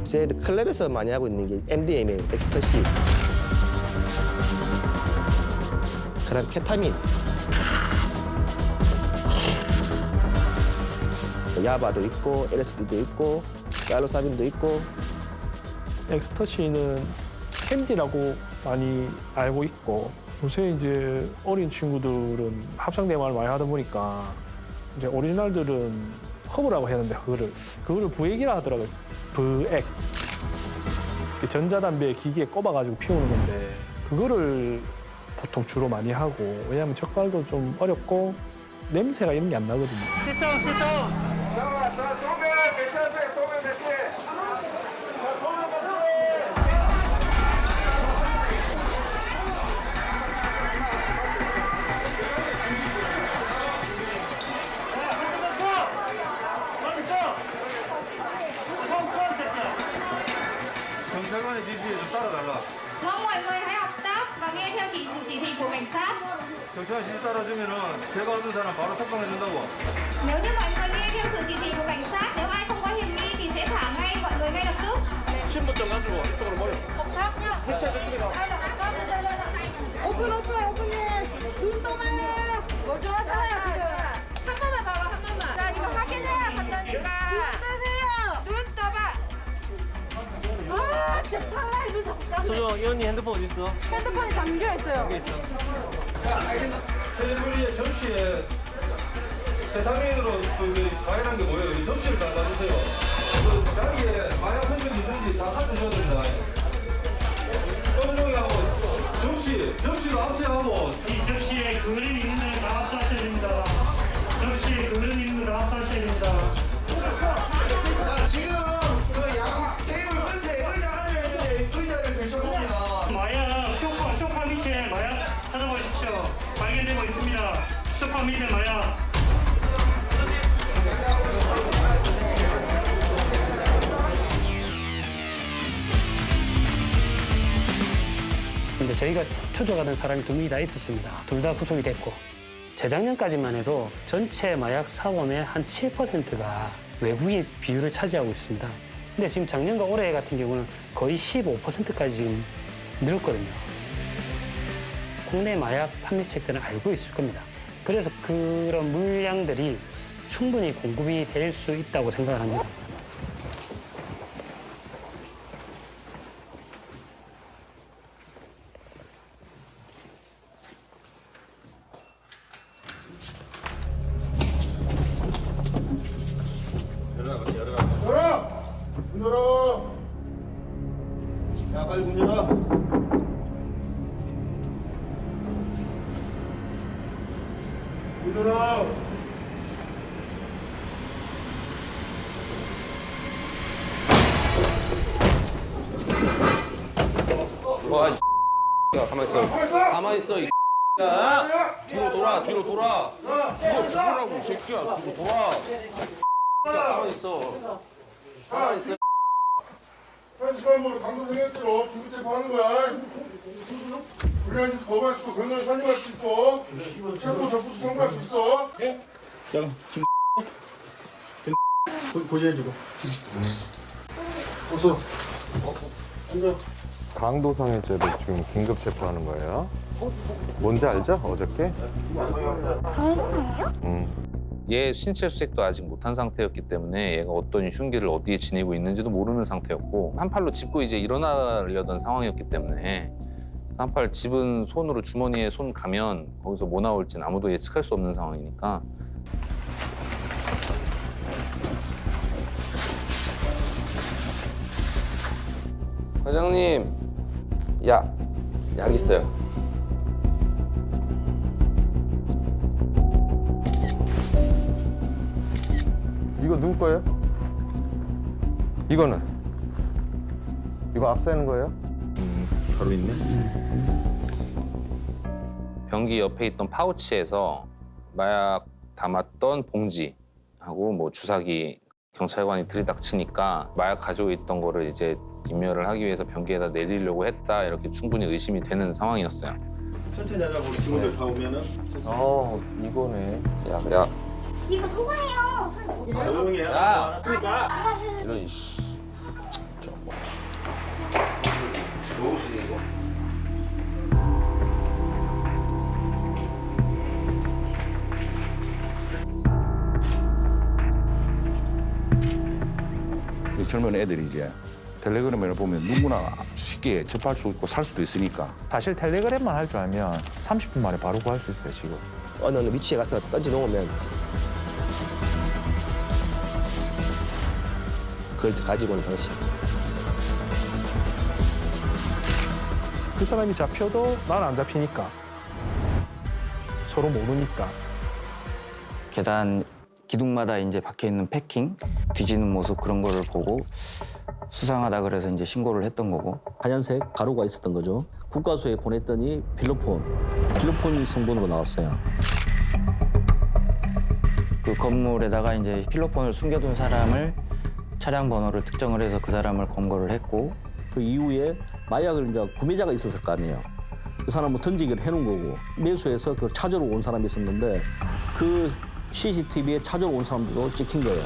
이제 클럽에서 많이 하고 있는 게 MDMA, 엑스터시, 그다음 케타민, 야바도 있고 LSD도 있고 사이로사빈도 있고. 엑스터시는 캔디라고 많이 알고 있고, 요새 이제 어린 친구들은 합성 대마를 많이 하다 보니까 이제 오리지널들은 허브라고 해야 하는데 그거를 부액이라 하더라고요. 부액. 전자담배 기기에 꼽아가지고 피우는 건데 그거를 보통 주로 많이 하고, 왜냐하면 적발도 좀 어렵고 냄새가 이런 게 안 나거든요. 경찰관의 지시에 좀 따라달라. Mong mọi người hãy học tốc và nghe theo chỉ thị của cảnh sát. 경찰 지시 따라주면은 제가 얻은 사람 바로 석방해준다고. Nếu như mọi người nghe theo sự chỉ thị của cảnh sát, nếu ai không có hiểm nghi thì sẽ thả ngay mọi người ngay lập tức. 신분증 가지고 이쪽으로 모여. 옥탑요? 오픈 눈 떠봐요. 멀쩡하잖아요 지금. 한 번만 봐봐 한 번만. 자 이거 확인해야 간다니까. 눈 뜨세요. 눈 떠봐. 아 진짜 찰나에 눈 잠깐. 소정, 이 언니 핸드폰 어디 있어? 핸드폰이 잠겨 있어요. 테이블 접시에 케타민으로 가해한 게 뭐예요? 이 접시를 다 놔주세요. 그 자리에 마약 흔적이 있는지 다 살펴줘야 된다. 검정이 하고 접시도 압수하고. 이 접시에 그림 있는 데는 다 합수하셔야 됩니다. 접시에 그림 있는 거 다 합수하셔야 됩니다. 자, 지금 그 양 테이블 끝에 의자 앉아 있는데 의자를 들춰봅니다. 마약 소파 밑에 마약 찾아보십시오. 발견되고 있습니다. 소파 밑에 마약. 근데 저희가 추적하던 사람이 2명이 다 있었습니다. 둘 다 구속이 됐고, 재작년까지만 해도 전체 마약 사범의 한 7%가 외국인 비율을 차지하고 있습니다. 근데 지금 작년과 올해 같은 경우는 거의 15%까지 지금 늘었거든요. 국내 마약 판매책들은 알고 있을 겁니다. 그래서 그런 물량들이 충분히 공급이 될 수 있다고 생각을 합니다. 문 열어! 야, 빨리 문 열어! 문 열어! 와, 야, 가만 있어. 가만 있어. 이 야, 뒤로 돌아. 뒤로 돌아라고, 이 새끼야. 뒤로 돌아. 야, 가만 있어. 가만 있어. 현시간으로 강도생했지로 기부 체포하는 거야. 불리한 짓 거부할 수 있고 변호사 선임할 수 있고 체포 적부수 청구할 수 있어. 예? 자, 지금 고지해주고. 어서. 앉아. 강도상해죄로 지금 긴급 체포하는 거예요. 뭔지 알죠? 어저께? 강도상이요? 얘 신체 수색도 아직 못한 상태였기 때문에 얘가 어떤 흉기를 어디에 지니고 있는지도 모르는 상태였고, 한 팔로 짚고 이제 일어나려던 상황이었기 때문에 한 팔 집은 손으로 주머니에 손 가면 거기서 뭐 나올지는 아무도 예측할 수 없는 상황이니까. 과장님, 약 있어요. 이거 누구 거예요? 이거는? 이거 압수하는 거예요? 바로 있네. 변기 옆에 있던 파우치에서 마약 담았던 봉지하고 뭐 주사기, 경찰관이 들이닥치니까 마약 가지고 있던 거를 이제 인멸을 하기 위해서 변기에다 내리려고 했다, 이렇게 충분히 의심이 되는 상황이었어요. 천천히 하자고 우리 친구들 다 오면은. 이거네. 야. 이거 소가예요. 조용히 해. 야. 알았으니까. 이런 씨. 젊은 애들이 이제 텔레그램을 보면 누구나 쉽게 접할 수 있고 살 수도 있으니까. 사실 텔레그램만 할 줄 알면 30분 만에 바로 구할 수 있어요, 지금. 어느 위치에 가서 던져 놓으면 그걸 가지고 오는 방식. 그 사람이 잡혀도 난 안 잡히니까. 서로 모르니까. 계단 기둥마다 이제 박혀 있는 패킹, 뒤지는 모습 그런 거를 보고 수상하다 그래서 이제 신고를 했던 거고. 하얀색 가루가 있었던 거죠. 국과수에 보냈더니 필로폰 성분으로 나왔어요. 그 건물에다가 이제 필로폰을 숨겨둔 사람을 차량 번호를 특정을 해서 그 사람을 검거를 했고, 그 이후에 마약을 이제 구매자가 있었을 거 아니에요. 그 사람은 던지기를 해놓은 거고 매수해서 그걸 찾으러 온 사람이 있었는데 그 CCTV에 찾으러 온 사람들도 찍힌 거예요.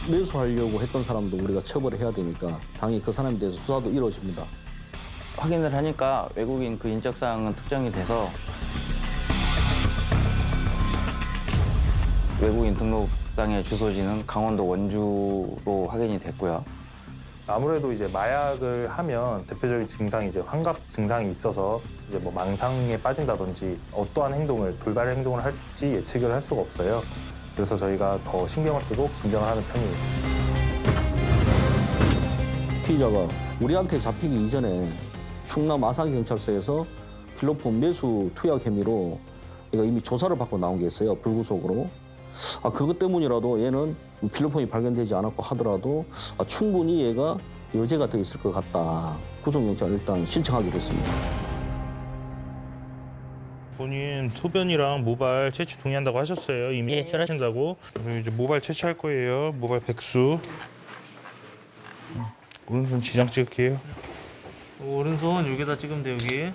매수하려고 했던 사람도 우리가 처벌을 해야 되니까 당연히 그 사람에 대해서 수사도 이루어집니다. 확인을 하니까 외국인 그 인적사항은 특정이 돼서 외국인 등록상의 주소지는 강원도 원주로 확인이 됐고요. 아무래도 이제 마약을 하면 대표적인 증상이 이제 환각 증상이 있어서 이제 뭐 망상에 빠진다든지 어떠한 행동을 돌발 행동을 할지 예측을 할 수가 없어요. 그래서 저희가 더 신경을 쓰고 긴장을 하는 편이에요. 피의자가 우리한테 잡히기 이전에 충남 아산경찰서에서 필로폰 매수 투약 혐의로 얘가 이미 조사를 받고 나온 게 있어요. 불구속으로. 그것 때문이라도 얘는 필로폰이 발견되지 않았고 하더라도 충분히 얘가 여죄가 더 있을 것 같다. 구속영장을 일단 신청하기로 했습니다. 본인 소변이랑 모발 채취 동의한다고 하셨어요. 이미 채취하신다고. 이제 모발 채취할 거예요. 모발 백수. 오른손 지장 찍을게요. 오른손 여기다 찍으면 돼 여기.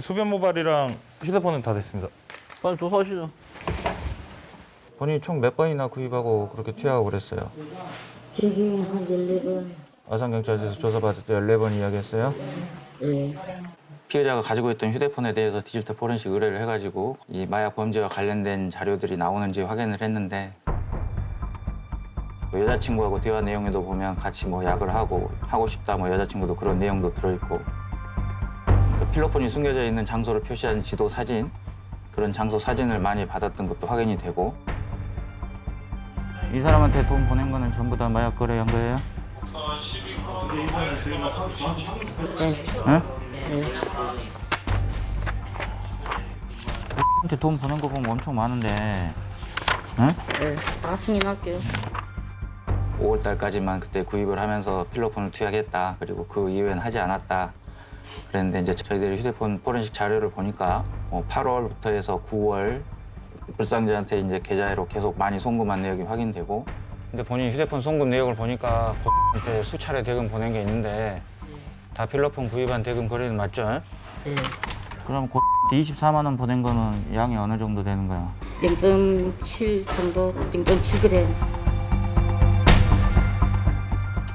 소변 모발이랑 휴대폰은 다 됐습니다. 빨리 조사하시죠. 본인이 총 몇 번이나 구입하고 그렇게 투약하고 그랬어요? 저기 한 14번. 아산경찰서에서 조사받을 때 14번 이야기했어요? 네. 피해자가 가지고 있던 휴대폰에 대해서 디지털 포렌식 의뢰를 해가지고 이 마약 범죄와 관련된 자료들이 나오는지 확인을 했는데 여자친구하고 대화 내용에도 보면 같이 뭐 약을 하고 싶다 뭐 여자친구도 그런 내용도 들어있고 그 필로폰이 숨겨져 있는 장소를 표시한 지도 사진 그런 장소 사진을 많이 받았던 것도 확인이 되고 이 사람한테 돈 보낸 거는 전부 다 마약 거래한 거예요? 네. 응? 한테 돈 보낸 거 보면 엄청 많은데 응? 네. 다 승인할게요. 5월 달까지만 그때 구입을 하면서 필로폰을 투약했다. 그리고 그 이후엔 하지 않았다. 그랬는데 이제 저희들이 휴대폰 포렌식 자료를 보니까 8월부터 해서 9월 불상자한테 이제 계좌로 계속 많이 송금한 내역이 확인되고 근데 본인 휴대폰 송금 내역을 보니까 한테 수차례 대금 보낸 게 있는데 다 필로폰 구입한 대금 거래는 맞죠? 네. 그럼 24만 원 보낸 거는 양이 어느 정도 되는 거야? 0.7 정도, 0.7g.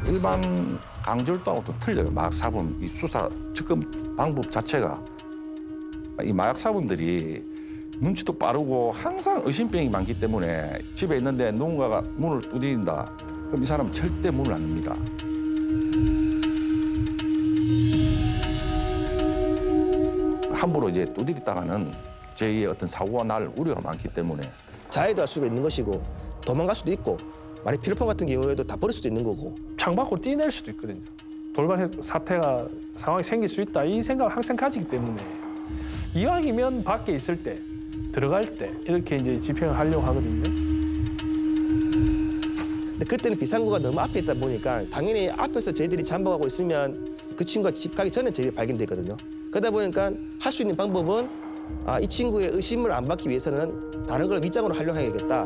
일반 강절도하고 또 틀려요. 마약 사범 이 수사 접근 방법 자체가 이 마약 사범들이 눈치도 빠르고 항상 의심병이 많기 때문에 집에 있는데 누군가가 문을 두드린다. 그럼 이 사람은 절대 문을 안 엽니다. 함부로 이제 두드리다가는 제2의 어떤 사고가 날 우려가 많기 때문에 자해도 할 수가 있는 것이고 도망갈 수도 있고 만약 필로폰 같은 경우에도 다 버릴 수도 있는 거고 창밖으로 뛰낼 수도 있거든요. 돌발 사태가 상황이 생길 수 있다 이 생각을 항상 가지기 때문에 이왕이면 밖에 있을 때 들어갈 때 이렇게 이제 집행을 하려고 하거든요. 근데 그때는 비상구가 너무 앞에 있다 보니까 당연히 앞에서 저희들이 잠복하고 있으면 그 친구가 집 가기 전에 저희들이 발견되거든요. 그러다 보니까 할 수 있는 방법은 이 친구의 의심을 안 받기 위해서는 다른 걸 밑장으로 하려고 해야겠다.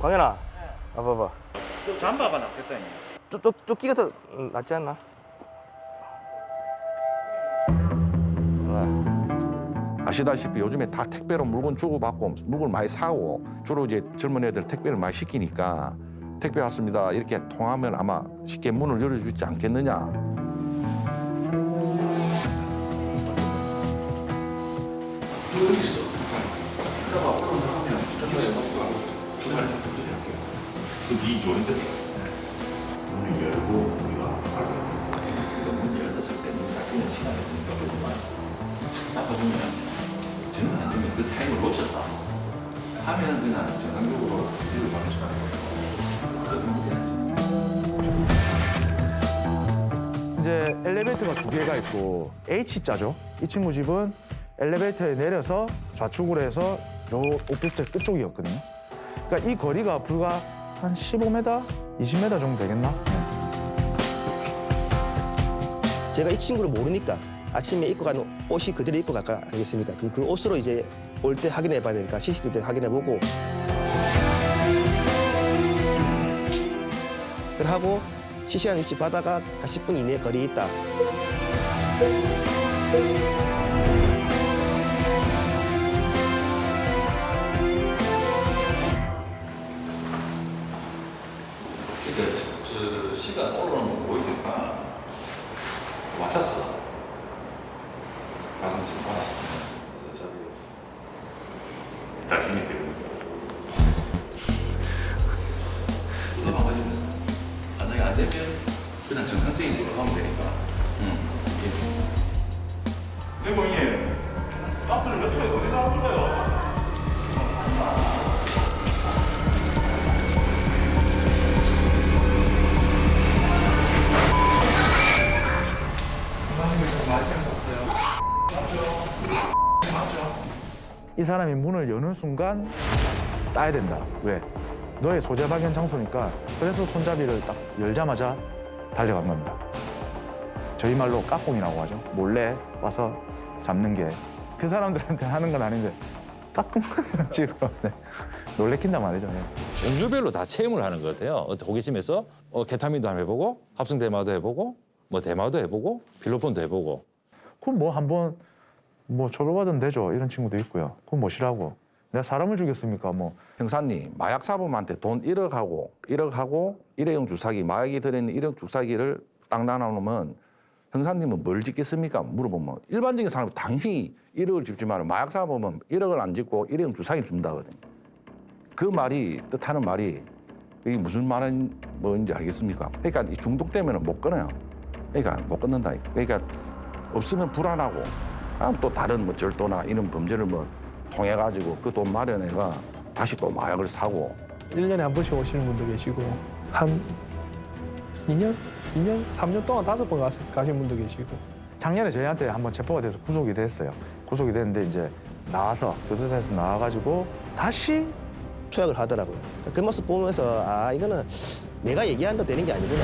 광현아, 봐봐. 잠바가 낫겠다. 조끼가 더 낫지 않나? 아시다시피 요즘에 다 택배로 물건 주고받고 물건 많이 사고 주로 이제 젊은 애들 택배를 많이 시키니까 택배 왔습니다 이렇게 통하면 아마 쉽게 문을 열어주지 않겠느냐. 이제 엘리베이터가 2개가 있고 H자죠. 이 친구 집은 엘리베이터에 내려서 좌측으로 해서 요 오피스텔 끝쪽이었거든요. 그러니까 이 거리가 불과 한 15m, 20m 정도 되겠나? 제가 이 친구를 모르니까 아침에 입고 가는 옷이 그대로 입고 갈까 하겠습니까? 그럼 그 옷으로 이제 올 때 확인해 봐야 되니까 CCTV 확인해 보고 그러고 실시간 위치 받아가 40분 이내에 거리에 있다. 그러니까 저 시간 오르는 거 보이니까 맞췄어. 나는 지금 봤어. 딱 힘이 되거든. 그거 가지고 만약에 안 되면 그냥 정상적인 걸로 하면 되니까. 대본님, 박스를 몇 통에 어디다 놔둘까요? 이 사람이 문을 여는 순간 따야 된다. 왜? 너의 소재 발견 장소니까. 그래서 손잡이를 딱 열자마자 달려간 겁니다. 저희 말로 까꿍이라고 하죠. 몰래 와서 잡는 게 그 사람들한테 하는 건 아닌데 까꿍 지금 네. 놀래킨단 말이죠. 네. 종류별로 다 체험을 하는 것 같아요. 호기심에서 케타민도 한번 해보고 합성 대마도 해보고 뭐 대마도 해보고 필로폰도 해보고. 그럼 뭐 한번 뭐 처벌받으면 되죠. 이런 친구도 있고요. 그럼 뭐시라고? 내가 사람을 죽였습니까? 뭐. 형사님, 마약 사범한테 돈 1억하고 일회용 주사기, 마약이 들어있는 일회용 주사기를 딱 나눠놓으면 형사님은 뭘 짓겠습니까? 물어보면 일반적인 사람은 당연히 1억을 짓지만 마약 사범은 1억을 안 짓고 일회용 주사기를 준다거든요. 그 말이 뜻하는 말이 이게 무슨 말은 뭔지 알겠습니까? 그러니까 이 중독되면 못 끊어요. 그러니까 못 끊는다. 그러니까 없으면 불안하고 또 다른 뭐 절도나 이런 범죄를 뭐 통해 가지고 그 돈 마련해가 다시 또 마약을 사고. 1년에 한 번씩 오시는 분도 계시고 한 2년, 3년 동안 5번 가신 분도 계시고. 작년에 저희한테 한번 체포가 돼서 구속이 됐어요. 구속이 됐는데 이제 나와서 교도소에서 나와가지고 다시 투약을 하더라고요. 그 모습 보면서 아 이거는 내가 얘기한 거 되는 게 아니구나.